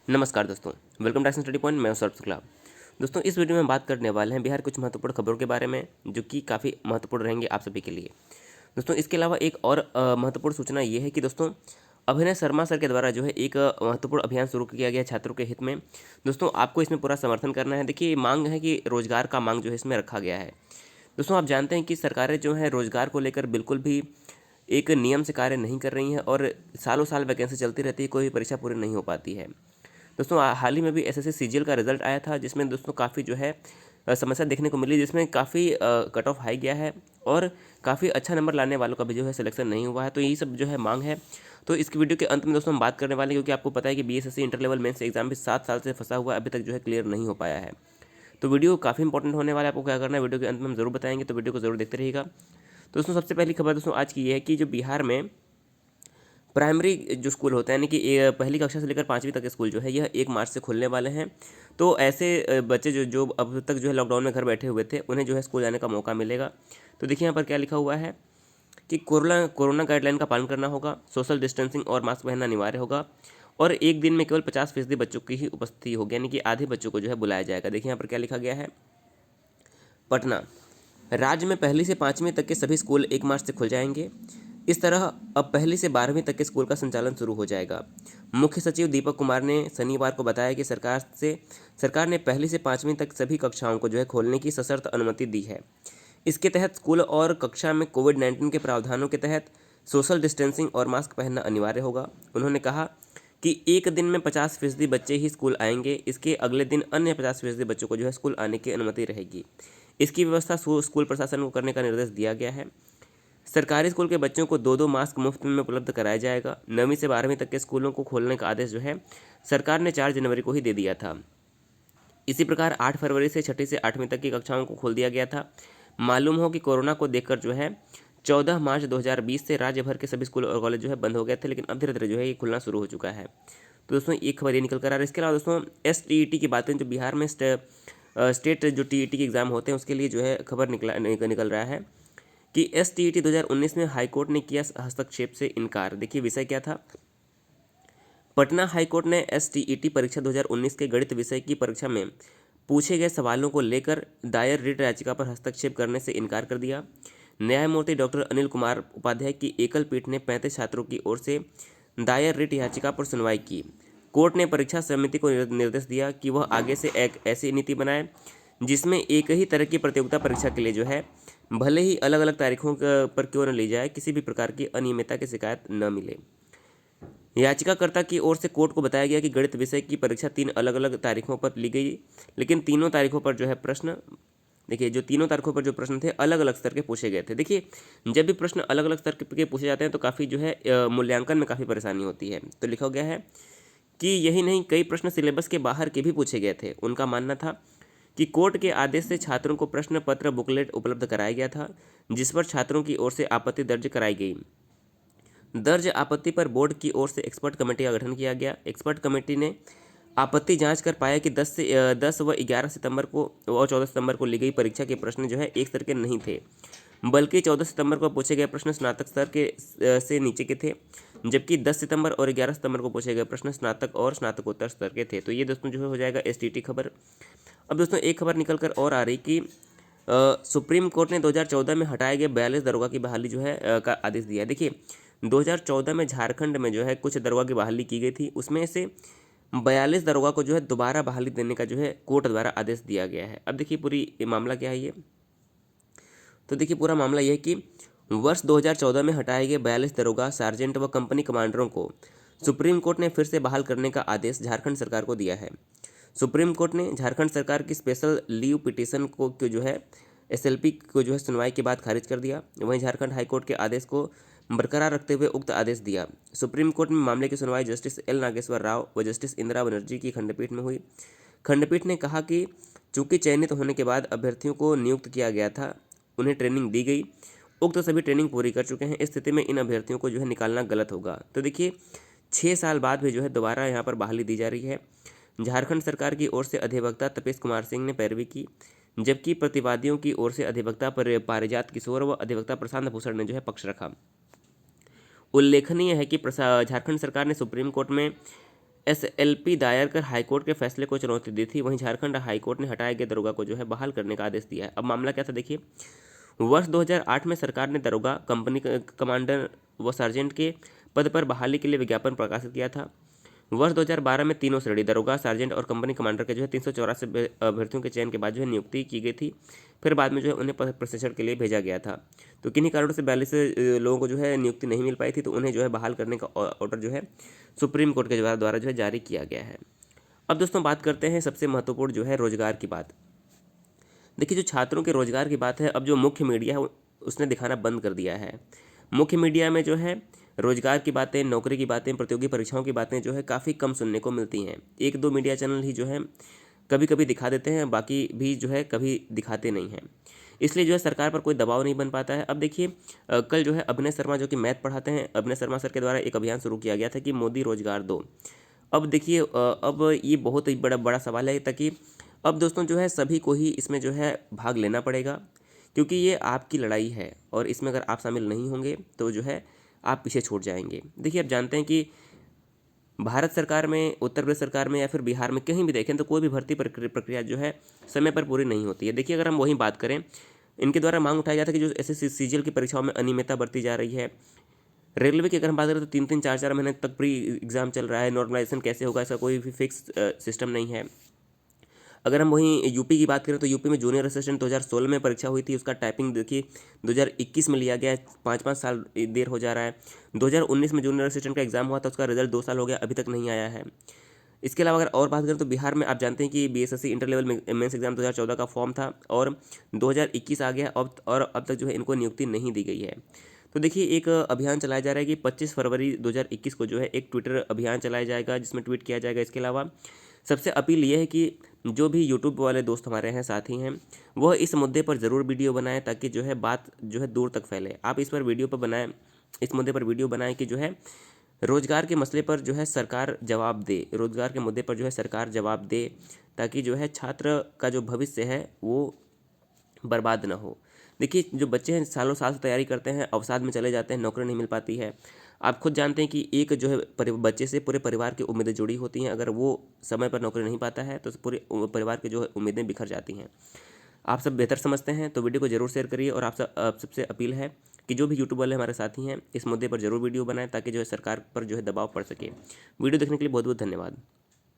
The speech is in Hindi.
नमस्कार दोस्तों, welcome to action study point. मैं हूं सौरभ शुक्ला। दोस्तों, इस वीडियो में हम बात करने वाले हैं बिहार कुछ महत्वपूर्ण खबरों के बारे में, जो कि काफ़ी महत्वपूर्ण रहेंगे आप सभी के लिए। दोस्तों, इसके अलावा एक और महत्वपूर्ण सूचना ये है कि दोस्तों, अभिनय शर्मा सर के द्वारा जो है एक महत्वपूर्ण अभियान शुरू किया गया है छात्रों के हित में। दोस्तों, आपको इसमें पूरा समर्थन करना है। देखिए, मांग है कि रोजगार का मांग जो है इसमें रखा गया है। दोस्तों, आप जानते हैं कि सरकारें जो है रोजगार को लेकर बिल्कुल भी एक नियम से कार्य नहीं कर रही हैं और सालों साल वैकेंसी चलती रहती है, कोई परीक्षा पूरी नहीं हो पाती है। दोस्तों, हाल ही में भी एसएससी सीजीएल का रिजल्ट आया था, जिसमें दोस्तों काफ़ी जो है समस्या देखने को मिली, जिसमें काफ़ी कट ऑफ हाई गया है और काफ़ी अच्छा नंबर लाने वालों का भी जो है सिलेक्शन नहीं हुआ है। तो यही सब जो है मांग है। तो इस वीडियो के अंत में दोस्तों हम बात करने वाले हैं, क्योंकि आपको पता है कि BSSC inter level mains exam भी 7 साल से फंसा हुआ है, अभी तक जो है क्लियर नहीं हो पाया है। तो वीडियो काफ़ी इंपॉर्टेंट होने वाला है। आपको क्या करना है, वीडियो के अंत में हम जरूर बताएंगे, तो वीडियो को जरूर देखते रहिएगा। तो दोस्तों, सबसे पहली खबर दोस्तों आज की ये है कि जो बिहार में प्राइमरी जो स्कूल होता है, यानी कि पहली कक्षा से लेकर 5वीं तक के स्कूल जो है यह 1 मार्च से खुलने वाले हैं। तो ऐसे बच्चे जो जो अब तक जो है लॉकडाउन में घर बैठे हुए थे, उन्हें जो है स्कूल जाने का मौका मिलेगा। तो देखिए यहाँ पर क्या लिखा हुआ है कि कोरोना गाइडलाइन का पालन करना होगा, सोशल डिस्टेंसिंग और मास्क पहनना अनिवार्य होगा और एक दिन में केवल 50% बच्चों की ही उपस्थिति होगी, यानी कि आधे बच्चों को जो है बुलाया जाएगा। देखिए यहाँ पर क्या लिखा गया है। पटना, राज्य में पहली से 5वीं तक के सभी स्कूल 1 मार्च से खुल जाएंगे। इस तरह अब पहली से 12वीं तक के स्कूल का संचालन शुरू हो जाएगा। मुख्य सचिव दीपक कुमार ने शनिवार को बताया कि सरकार ने पहली से 5वीं तक सभी कक्षाओं को जो है खोलने की सशर्त अनुमति दी है। इसके तहत स्कूल और कक्षा में कोविड-19 के प्रावधानों के तहत सोशल डिस्टेंसिंग और मास्क पहनना अनिवार्य होगा। उन्होंने कहा कि एक दिन में 50% बच्चे ही स्कूल आएंगे, इसके अगले दिन अन्य 50% बच्चों को जो है स्कूल आने की अनुमति रहेगी। इसकी व्यवस्था स्कूल प्रशासन को करने का निर्देश दिया गया है। सरकारी स्कूल के बच्चों को 2-2 मास्क मुफ्त में उपलब्ध कराया जाएगा। 9वीं से 12वीं तक के स्कूलों को खोलने का आदेश जो है सरकार ने 4 जनवरी को ही दे दिया था। इसी प्रकार 8 फरवरी से 6ठी से 8वीं तक की कक्षाओं को खोल दिया गया था। मालूम हो कि कोरोना को देखकर जो है 14 मार्च 2020 से राज्य भर के सभी स्कूल और कॉलेज जो है बंद हो गए थे, लेकिन अब धीरे धीरे जो है ये खुलना शुरू हो चुका है। तो दोस्तों, एक खबर ये निकल कर आ रहा है। इसके अलावा दोस्तों एसटीईटी की बातें, जो बिहार में स्टेट जो टीईटी के एग्ज़ाम होते हैं उसके लिए जो है खबर निकल रहा है कि एसटीईटी 2019 में हाईकोर्ट ने किया हस्तक्षेप से इनकार। देखिए विषय क्या था। पटना हाईकोर्ट ने एसटीईटी परीक्षा 2019 के गणित विषय की परीक्षा में पूछे गए सवालों को लेकर दायर रिट याचिका पर हस्तक्षेप करने से इनकार कर दिया। न्यायमूर्ति डॉक्टर अनिल कुमार उपाध्याय की एकल पीठ ने 35 छात्रों की ओर से दायर रिट याचिका पर सुनवाई की। कोर्ट ने परीक्षा समिति को निर्देश दिया कि वह आगे से एक ऐसी नीति बनाए जिसमें एक ही तरह की प्रतियोगिता परीक्षा के लिए जो है भले ही अलग अलग तारीखों पर क्यों न ली जाए, किसी भी प्रकार की अनियमितता की शिकायत न मिले। याचिकाकर्ता की ओर से कोर्ट को बताया गया कि गणित विषय की परीक्षा 3 अलग अलग तारीखों पर ली गई, लेकिन तीनों तारीखों पर जो है प्रश्न, देखिए जो तीनों तारीखों पर जो प्रश्न थे अलग अलग स्तर के पूछे गए थे। देखिए जब भी प्रश्न अलग अलग स्तर के पूछे जाते हैं तो काफ़ी जो है मूल्यांकन में काफ़ी परेशानी होती है। तो लिखा गया है कि यही नहीं, कई प्रश्न सिलेबस के बाहर के भी पूछे गए थे। उनका मानना था कि कोर्ट के आदेश से छात्रों को प्रश्न पत्र बुकलेट उपलब्ध कराया गया था, जिस पर छात्रों की ओर से आपत्ति दर्ज कराई गई। दर्ज आपत्ति पर बोर्ड की ओर से एक्सपर्ट कमेटी का गठन किया गया। एक्सपर्ट कमेटी ने आपत्ति जांच कर पाया कि 10 व 11 सितंबर को और 14 सितंबर को ली गई परीक्षा के प्रश्न जो है एक स्तर के नहीं थे, बल्कि 14 सितंबर को पूछे गए प्रश्न स्नातक स्तर के से नीचे के थे, जबकि 10 सितंबर और 11 सितंबर को पूछे गए प्रश्न स्नातक और स्नातकोत्तर स्तर के थे। तो ये दोस्तों जो है हो जाएगा एसटीटी खबर। अब दोस्तों एक खबर निकल कर और आ रही कि सुप्रीम कोर्ट ने 2014 में हटाए गए 42 दरोगा की बहाली जो है का आदेश दिया है। देखिए 2014 में झारखंड में जो है कुछ दरोगा की बहाली की गई थी, उसमें से 42 दरोगा को जो है दोबारा बहाली देने का जो है कोर्ट द्वारा आदेश दिया गया है। अब देखिए पूरी मामला क्या है ये। तो देखिए पूरा मामला यह है कि वर्ष 2014 में हटाए गए 42 दरोगा, सार्जेंट व कंपनी कमांडरों को सुप्रीम कोर्ट ने फिर से बहाल करने का आदेश झारखंड सरकार को दिया है। सुप्रीम कोर्ट ने झारखंड सरकार की स्पेशल लीव पिटीशन को जो है एसएलपी को जो है सुनवाई के बाद खारिज कर दिया। वहीं झारखंड हाईकोर्ट के आदेश को बरकरार रखते हुए उक्त आदेश दिया। सुप्रीम कोर्ट में मामले की सुनवाई जस्टिस एल नागेश्वर राव व जस्टिस इंदिरा बनर्जी की खंडपीठ में हुई। खंडपीठ ने कहा कि चूंकि चयनित होने के बाद अभ्यर्थियों को नियुक्त किया गया था, उन्हें ट्रेनिंग दी गई, उक्त सभी ट्रेनिंग पूरी कर चुके हैं, इस स्थिति में इन अभ्यर्थियों को जो है निकालना गलत होगा। तो देखिए 6 साल बाद भी जो है दोबारा यहाँ पर बहाली दी जा रही है। झारखंड सरकार की ओर से अधिवक्ता तपेश कुमार सिंह ने पैरवी की, जबकि प्रतिवादियों की ओर से अधिवक्ता पारिजात किशोर व अधिवक्ता प्रशांत भूषण ने जो है पक्ष रखा। उल्लेखनीय है कि झारखंड सरकार ने सुप्रीम कोर्ट में एसएलपी दायर कर हाईकोर्ट के फैसले को चुनौती दी थी। वहीं झारखंड हाईकोर्ट ने हटाए गए दरोगा को जो है बहाल करने का आदेश दिया है। अब मामला क्या था देखिए, वर्ष 2008 में सरकार ने दरोगा, कंपनी कमांडर व सार्जेंट के पद पर बहाली के लिए विज्ञापन प्रकाशित किया था। वर्ष 2012 में तीनों श्रेणी दरोगा, सार्जेंट और कंपनी कमांडर के जो है 384 अभ्यर्थियों के चयन के बाद जो है नियुक्ति की गई थी। फिर बाद में जो है उन्हें प्रशिक्षण के लिए भेजा गया था। तो किन्हीं कारणों से 42 लोगों को जो है नियुक्ति नहीं मिल पाई थी, तो उन्हें जो है बहाल करने का ऑर्डर जो है सुप्रीम कोर्ट के द्वारा जो है जारी किया गया है। अब दोस्तों बात करते हैं सबसे महत्वपूर्ण जो है रोजगार की बात। देखिए, जो छात्रों के रोजगार की बात है, अब जो मुख्य मीडिया है उसने दिखाना बंद कर दिया है। मुख्य मीडिया में जो है रोजगार की बातें, नौकरी की बातें, प्रतियोगी परीक्षाओं की बातें जो है काफ़ी कम सुनने को मिलती हैं। एक दो मीडिया चैनल ही जो है कभी कभी दिखा देते हैं, बाकी भी जो है कभी दिखाते नहीं हैं। इसलिए जो है सरकार पर कोई दबाव नहीं बन पाता है। अब देखिए, कल जो है अभिनय शर्मा जो कि मैथ पढ़ाते हैं, अभिनय शर्मा सर के द्वारा एक अभियान शुरू किया गया था कि मोदी रोजगार दो। अब देखिए, अब ये बहुत ही बड़ा बड़ा सवाल है, ताकि अब दोस्तों जो है सभी को ही इसमें जो है भाग लेना पड़ेगा, क्योंकि ये आपकी लड़ाई है और इसमें अगर आप शामिल नहीं होंगे तो जो है आप पीछे छूट जाएंगे। देखिए, आप जानते हैं कि भारत सरकार में, उत्तर प्रदेश सरकार में या फिर बिहार में कहीं भी देखें तो कोई भी भर्ती प्रक्रिया जो है समय पर पूरी नहीं होती है। देखिए, अगर हम वही बात करें, इनके द्वारा मांग उठाया जाता है कि जो एसएससी सीजीएल की परीक्षाओं में अनियमितता बरती जा रही है। रेलवे की अगर हम बात करें तो 3-3, 4-4 महीने तक प्री एग्ज़ाम चल रहा है। नॉर्मलाइजेशन कैसे होगा, इसका कोई भी फिक्स सिस्टम नहीं है। अगर हम वहीं यूपी की बात करें तो यूपी में जूनियर असिस्टेंट 2016 में परीक्षा हुई थी, उसका टाइपिंग देखिए 2021 में लिया गया है, 5-5 साल देर हो जा रहा है। 2019 में जूनियर असिस्टेंट का एग्जाम हुआ था, उसका रिजल्ट 2 साल हो गया, अभी तक नहीं आया है। इसके अलावा अगर और बात करें तो बिहार में आप जानते हैं कि BSSC inter level mains exam 2014 का फॉर्म था और 2021 आ गया, अब तक जो है इनको नियुक्ति नहीं दी गई है। तो देखिए, एक अभियान चलाया जा रहा है कि 25 फरवरी 2021 को जो है एक ट्विटर अभियान चलाया जाएगा, जिसमें ट्वीट किया जाएगा। इसके अलावा सबसे अपील ये है कि जो भी यूट्यूब वाले दोस्त हमारे हैं, साथी हैं, वह इस मुद्दे पर ज़रूर वीडियो बनाएं, ताकि जो है बात जो है दूर तक फैले। आप इस पर वीडियो पर बनाएं, इस मुद्दे पर वीडियो बनाएं कि जो है रोजगार के मसले पर जो है सरकार जवाब दे, रोजगार के मुद्दे पर जो है सरकार जवाब दे, ताकि जो है छात्र का जो भविष्य है वो बर्बाद ना हो। देखिए, जो बच्चे हैं सालों साल से तैयारी करते हैं, अवसाद में चले जाते हैं, नौकरी नहीं मिल पाती है। आप खुद जानते हैं कि एक जो है बच्चे से पूरे परिवार की उम्मीदें जुड़ी होती हैं। अगर वो समय पर नौकरी नहीं पाता है तो पूरे परिवार की जो है उम्मीदें बिखर जाती हैं। आप सब बेहतर समझते हैं तो वीडियो को जरूर शेयर करिए, और आप सबसे अपील है कि जो भी यूट्यूब वाले हमारे साथी हैं इस मुद्दे पर जरूर वीडियो बनाएं, ताकि जो है सरकार पर जो है दबाव पड़ सके। वीडियो देखने के लिए बहुत बहुत धन्यवाद।